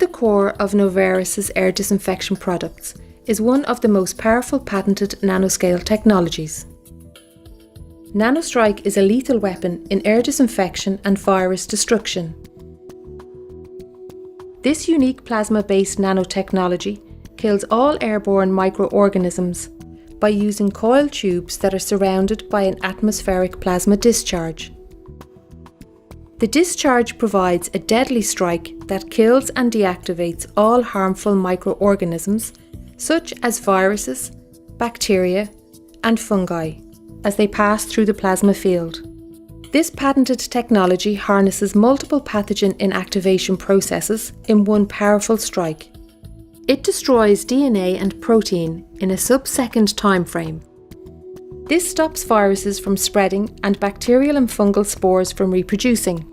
At the core of Novaerus' air disinfection products is one of the most powerful patented nanoscale technologies. NanoStrike is a lethal weapon in air disinfection and virus destruction. This unique plasma-based nanotechnology kills all airborne microorganisms by using coiled tubes that are surrounded by an atmospheric plasma discharge. The discharge provides a deadly strike that kills and deactivates all harmful microorganisms such as viruses, bacteria, and fungi as they pass through the plasma field. This patented technology harnesses multiple pathogen inactivation processes in one powerful strike. It destroys DNA and protein in a sub-second time frame. This stops viruses from spreading and bacterial and fungal spores from reproducing.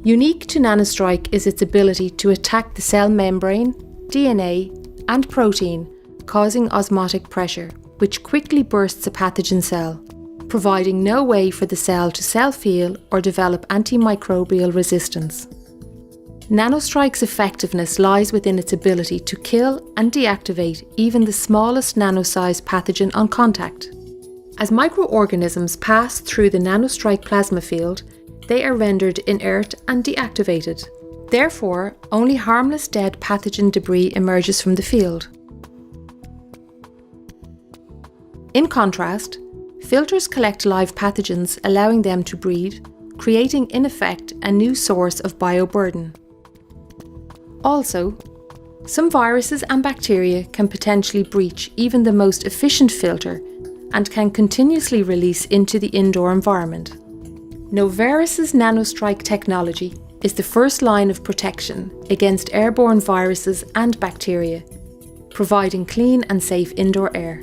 Unique to NanoStrike is its ability to attack the cell membrane, DNA, and protein, causing osmotic pressure, which quickly bursts a pathogen cell, providing no way for the cell to self-heal or develop antimicrobial resistance. NanoStrike's effectiveness lies within its ability to kill and deactivate even the smallest nanosized pathogen on contact. As microorganisms pass through the NanoStrike plasma field, they are rendered inert and deactivated. Therefore, only harmless dead pathogen debris emerges from the field. In contrast, filters collect live pathogens, allowing them to breed, creating in effect a new source of bioburden. Also, some viruses and bacteria can potentially breach even the most efficient filter and can continuously release into the indoor environment. Novaerus' NanoStrike technology is the first line of protection against airborne viruses and bacteria, providing clean and safe indoor air.